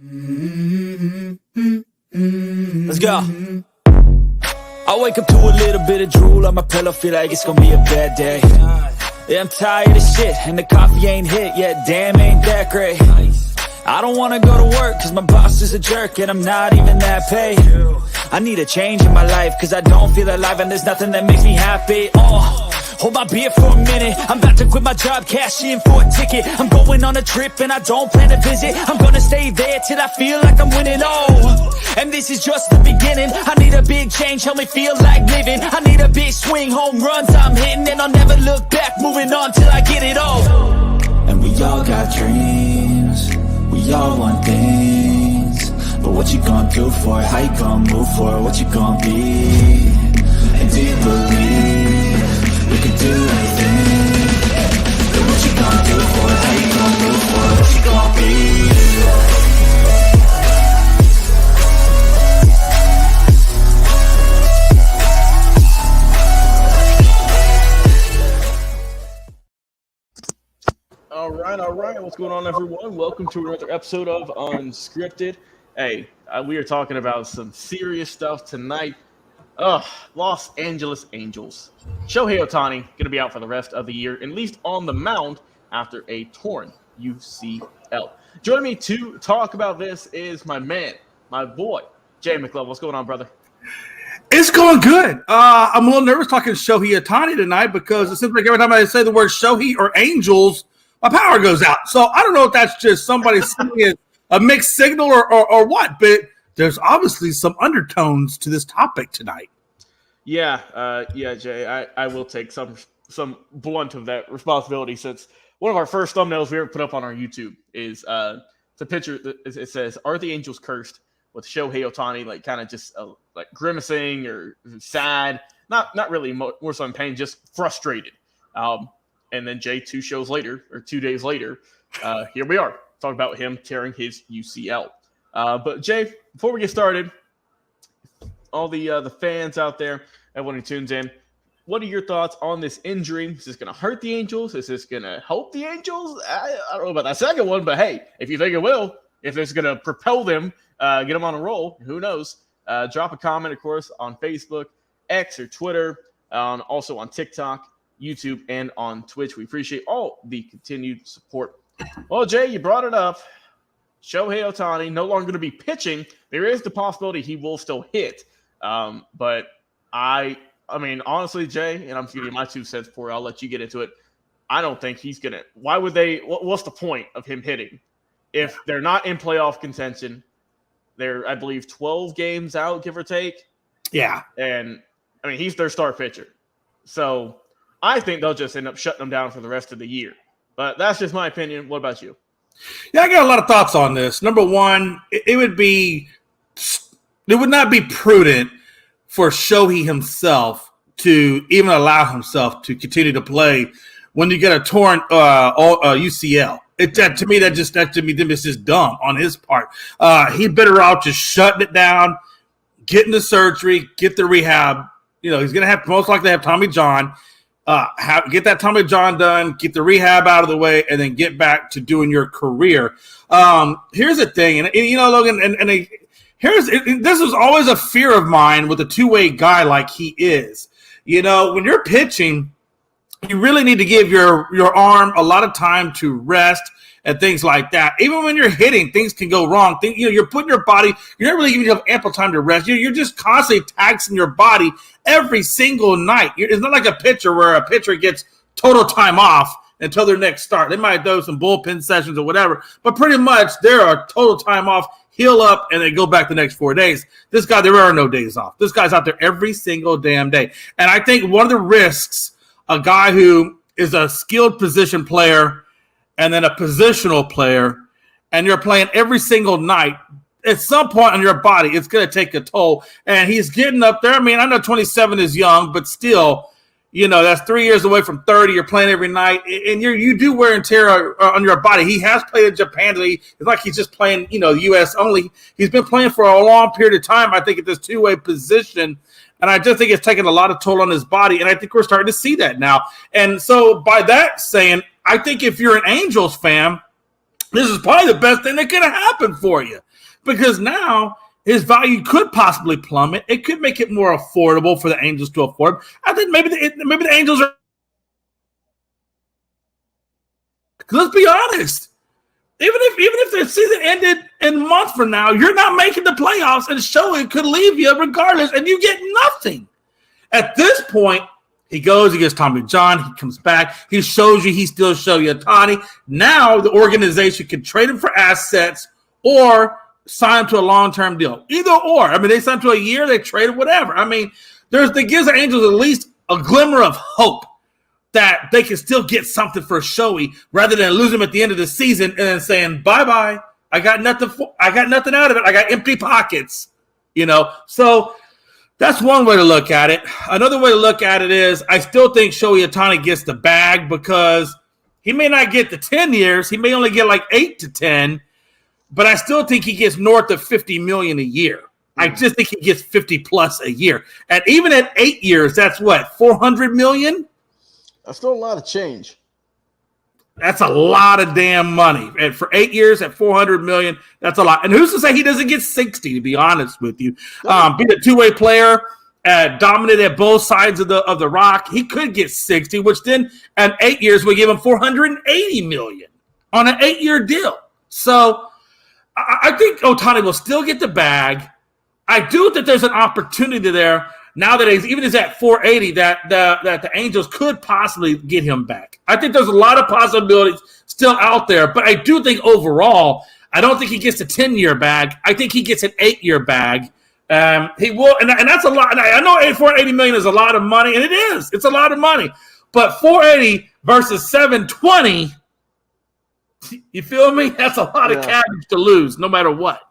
Let's go. I wake up to a little bit of drool on my pillow, feel like it's gonna be a bad day. Yeah, I'm tired of shit, and the coffee ain't hit yet, damn, ain't that great. I don't wanna go to work, cause my boss is a jerk, and I'm not even that paid. I need a change in my life, cause I don't feel alive, and there's nothing that makes me happy. Hold my beer for a minute, I'm about to quit my job, cash in for a ticket. I'm going on a trip and I don't plan to visit. I'm gonna stay there till I feel like I'm winning, and this is just the beginning. I need a big change, help me feel like living. I need a big swing, home runs I'm hitting, and I'll never look back, moving on till I get it all. And we all got dreams, we all want things, but what you gonna do for it? How you gonna move for it? What you gonna be? And do you believe we can do anything? But what you gonna do for it? How you gonna move for it? What you gonna be? All right. What's going on, everyone? Welcome to another episode of Unscripted. Hey, we are talking about some serious stuff tonight. Los Angeles Angels. Shohei Ohtani going to be out for the rest of the year, at least on the mound, after a torn UCL. Joining me to talk about this is my man, my boy, Jay McLove. What's going on, brother? It's going good. I'm a little nervous talking Shohei Ohtani tonight because it seems like every time I say the word Shohei or Angels, my power goes out. So I don't know if that's just somebody sending a mixed signal or what, but there's obviously some undertones to this topic tonight. Yeah, Jay. I will take some blunt of that responsibility, since one of our first thumbnails we ever put up on our YouTube is the picture. It says, "Are the Angels cursed?" with Shohei Ohtani, like kind of just like grimacing or sad, not really more so in pain, just frustrated. And then Jay, 2 days later, here we are talking about him tearing his UCL. But Jay, before we get started, all the fans out there, everyone who tunes in, what are your thoughts on this injury? Is this going to hurt the Angels? Is this going to help the Angels? I don't know about that second one, but hey, if you think it will, if it's going to propel them, get them on a roll, who knows? Drop a comment, of course, on Facebook, X, or Twitter, also on TikTok, YouTube, and on Twitch. We appreciate all the continued support. Well, Jay, you brought it up. Shohei Ohtani no longer going to be pitching. There is the possibility he will still hit. But I mean, honestly, Jay, and I'm giving you my 2 cents before I'll let you get into it. I don't think he's going to. Why would they? What's the point of him hitting if they're not in playoff contention? They're, I believe, 12 games out, give or take. Yeah. And, I mean, he's their star pitcher. So I think they'll just end up shutting him down for the rest of the year. But that's just my opinion. What about you? Yeah, I got a lot of thoughts on this. Number one, it would not be prudent for Shohei himself to even allow himself to continue to play when you get a torn UCL. To me, it's just dumb on his part. He'd better off just shutting it down, getting the surgery, get the rehab. You know, he's going to have most likely have Tommy John. Get that Tommy John done, get the rehab out of the way, and then get back to doing your career. Here's the thing, and you know, Logan, this is always a fear of mine with a two-way guy like he is. You know, when you're pitching, you really need to give your arm a lot of time to rest and things like that. Even when you're hitting, things can go wrong. You're putting your body, you're not really giving yourself ample time to rest. You're just constantly taxing your body every single night. It's not like a pitcher where a pitcher gets total time off until their next start. They might do some bullpen sessions or whatever, but pretty much they're a total time off, heal up, and then go back the next 4 days. This guy, there are no days off. This guy's out there every single damn day. And I think one of the risks, a guy who is a skilled position player and then a positional player, and you're playing every single night, at some point on your body, it's going to take a toll. And he's getting up there. I mean, I know 27 is young, but still, you know, that's 3 years away from 30. You're playing every night, and you do wear and tear on your body. He has played in Japan. It's like he's just playing, you know, U.S. only. He's been playing for a long period of time, I think, at this two-way position. And I just think it's taking a lot of toll on his body, and I think we're starting to see that now. And so by that saying, I think if you're an Angels fan, this is probably the best thing that could have happened for you. because now his value could possibly plummet. It could make it more affordable for the Angels to afford. I think maybe the Angels are. Let's be honest. Even if the season ended in a month from now, you're not making the playoffs, and Shohei could leave you regardless, and you get nothing. At this point, he goes, he gets Tommy John, he comes back, he shows you he still Shohei Ohtani. Now the organization can trade him for assets or sign him to a long-term deal. Either or. I mean, they sign to a year, they trade him, whatever. I mean, that gives the Angels at least a glimmer of hope that they can still get something for Shohei rather than lose him at the end of the season and then saying, bye-bye, I got nothing out of it. I got empty pockets, So that's one way to look at it. Another way to look at it is I still think Shohei Ohtani gets the bag because he may not get the 10 years. He may only get like 8 to 10, but I still think he gets north of $50 million a year. I just think he gets 50 plus a year. And even at 8 years, that's what, $400 million? That's still a lot of change. That's a lot of damn money. And for 8 years at $400 million, that's a lot. And who's to say he doesn't get 60, to be honest with you? Being a two-way player, dominant at both sides of the rock, he could get 60, which then at 8 years would give him $480 million on an 8-year deal. So I think Ohtani will still get the bag. I do think there's an opportunity there now that he's at 480 that the Angels could possibly get him back. I think there's a lot of possibilities still out there, but I do think overall, I don't think he gets a 10-year bag. I think he gets an 8-year bag. He will, and that's a lot. And I know $480 million is a lot of money, and it is. It's a lot of money. But 480 versus 720, you feel me? That's a lot of cabbage to lose, no matter what.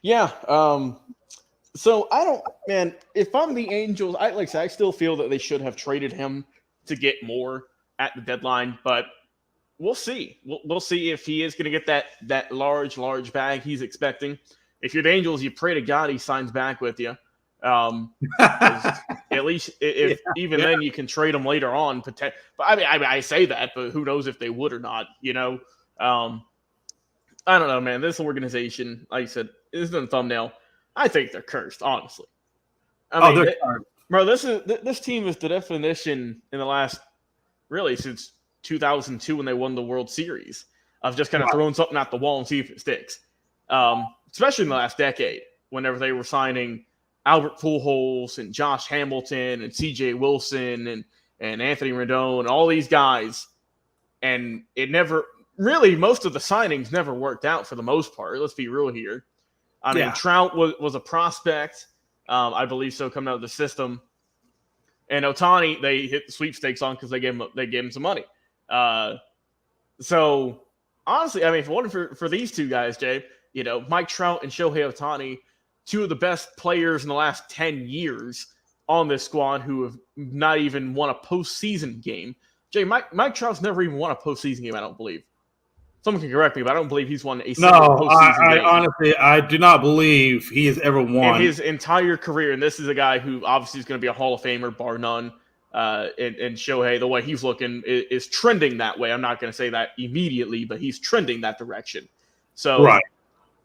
Yeah. So if I'm the Angels, I still feel that they should have traded him to get more at the deadline, but we'll see. We'll see if he is going to get that large bag he's expecting. If you're the Angels, you pray to God he signs back with you. At least then you can trade him later on. But I say that, but who knows if they would or not? I don't know, man. This organization, like I said, this is in the thumbnail. I think they're cursed, honestly. This team is the definition in the last, really, since 2002 when they won the World Series of just kind of throwing something at the wall and see if it sticks. Especially in the last decade, whenever they were signing Albert Pujols and Josh Hamilton and C.J. Wilson and Anthony Rendon and all these guys, and it never really, most of the signings never worked out for the most part. Let's be real here. I mean, Trout was a prospect, I believe so, coming out of the system. And Ohtani, they hit the sweepstakes on because they gave him some money. So honestly, I mean, if it wasn't for these two guys, Jay, Mike Trout and Shohei Ohtani, two of the best players in the last 10 years on this squad who have not even won a postseason game. Jay, Mike Trout's never even won a postseason game, I don't believe. Someone can correct me, but I don't believe he's won a single postseason game. Honestly, I do not believe he has ever won. In his entire career, and this is a guy who obviously is going to be a Hall of Famer, bar none. And Shohei, the way he's looking, is trending that way. I'm not going to say that immediately, but he's trending that direction. So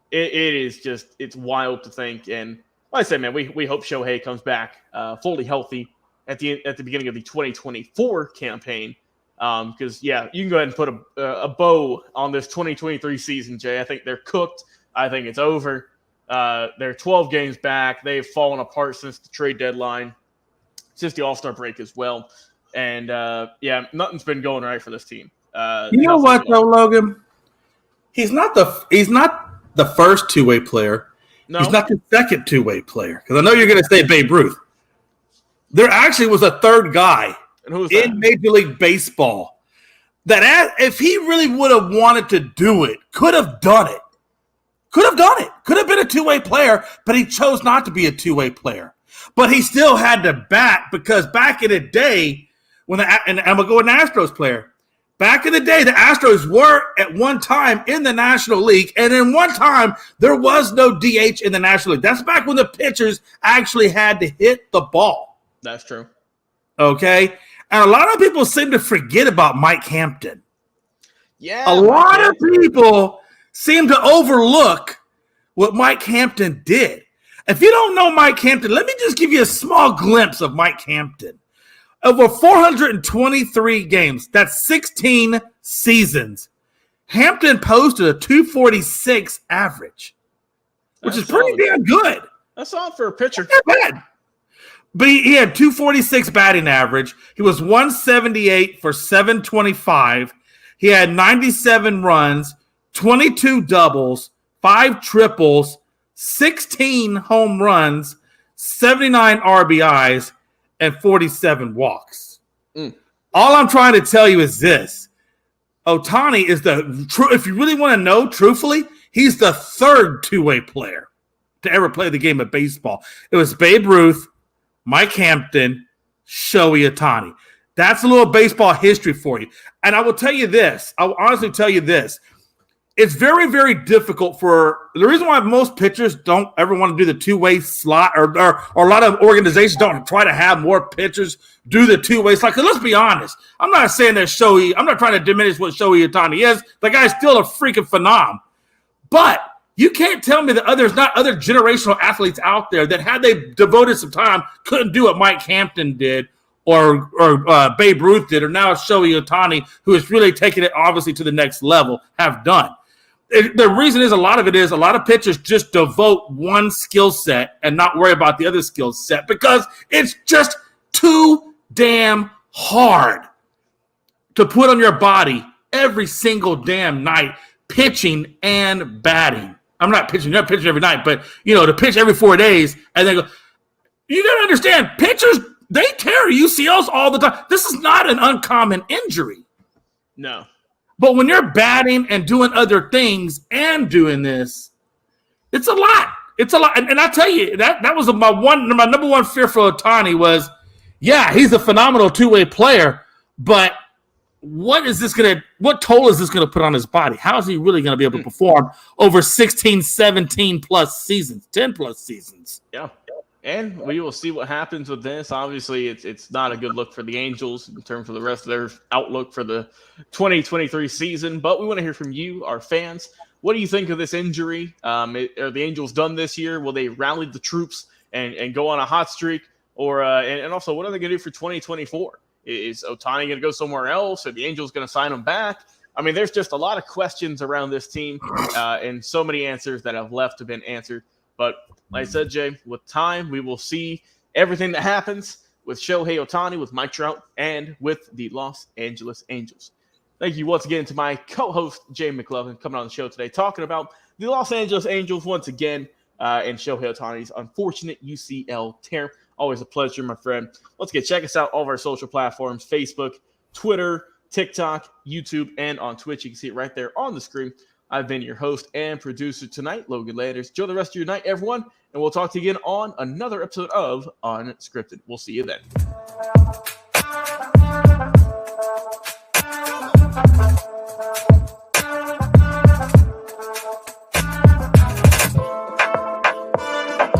it is just, it's wild to think. And like I said, man, we hope Shohei comes back fully healthy at the beginning of the 2024 campaign. Because, you can go ahead and put a bow on this 2023 season, Jay. I think they're cooked. I think it's over. They're 12 games back. They've fallen apart since the trade deadline, since the All-Star break as well. And, nothing's been going right for this team. You know what, though, Logan? He's not the first two-way player. No. He's not the second two-way player. Because I know you're going to say Babe Ruth. There actually was a third guy in Major League Baseball that if he really would have wanted to do it, could have done it. Could have been a two-way player, but he chose not to be a two-way player. But he still had to bat because back in the day, and I'm going to go with an Astros player. Back in the day, the Astros were at one time in the National League, and in one time, there was no DH in the National League. That's back when the pitchers actually had to hit the ball. That's true. Okay? And a lot of people seem to forget about Mike Hampton. Yeah. A lot of people seem to overlook what Mike Hampton did. If you don't know Mike Hampton, let me just give you a small glimpse of Mike Hampton. Over 423 games, that's 16 seasons, Hampton posted a 246 average, which is pretty damn good. That's all for a pitcher. Not bad. But he had 246 batting average. He was 178 for 725. He had 97 runs, 22 doubles, 5 triples, 16 home runs, 79 RBIs, and 47 walks. All I'm trying to tell you is this. Ohtani is if you really want to know, truthfully, he's the third two-way player to ever play the game of baseball. It was Babe Ruth, Mike Hampton, Shohei Ohtani. That's a little baseball history for you. And I will tell you this. I will honestly tell you this. It's very, very difficult for – the reason why most pitchers don't ever want to do the two-way slot or a lot of organizations don't try to have more pitchers do the two-way slot. Because let's be honest. I'm not saying that Shohei – I'm not trying to diminish what Shohei Ohtani is. The guy's still a freaking phenom. But you can't tell me that there's not other generational athletes out there that had they devoted some time couldn't do what Mike Hampton did or Babe Ruth did, or now Shohei Ohtani, who is really taking it obviously to the next level, have done. The reason is a lot of pitchers just devote one skill set and not worry about the other skill set because it's just too damn hard to put on your body every single damn night, pitching and batting. I'm not pitching every night, but to pitch every 4 days and then go. You got to understand, pitchers, they tear UCLs all the time. This is not an uncommon injury. No. But when you're batting and doing other things and doing this, it's a lot. It's a lot. And I tell you, that was my number one fear for Ohtani was, yeah, he's a phenomenal two-way player, but what toll is this going to put on his body? How is he really going to be able to perform over 16, 17 plus seasons, 10 plus seasons? Yeah. And we will see what happens with this. Obviously, it's not a good look for the Angels in terms of the rest of their outlook for the 2023 season. But we want to hear from you, our fans. What do you think of this injury? Are the Angels done this year? Will they rally the troops and go on a hot streak? Or and also, what are they going to do for 2024? Is Ohtani going to go somewhere else? Are the Angels going to sign him back? I mean, there's just a lot of questions around this team and so many answers that have left to been answered. But like I said, Jay, with time, we will see everything that happens with Shohei Ohtani, with Mike Trout, and with the Los Angeles Angels. Thank you once again to my co-host, Jay McLovin, coming on the show today, talking about the Los Angeles Angels once again and Shohei Ohtani's unfortunate UCL tear. Always a pleasure, my friend. Check us out, all of our social platforms, Facebook, Twitter, TikTok, YouTube, and on Twitch. You can see it right there on the screen. I've been your host and producer tonight, Logan Landers. Enjoy the rest of your night, everyone, and we'll talk to you again on another episode of Unscripted. We'll see you then.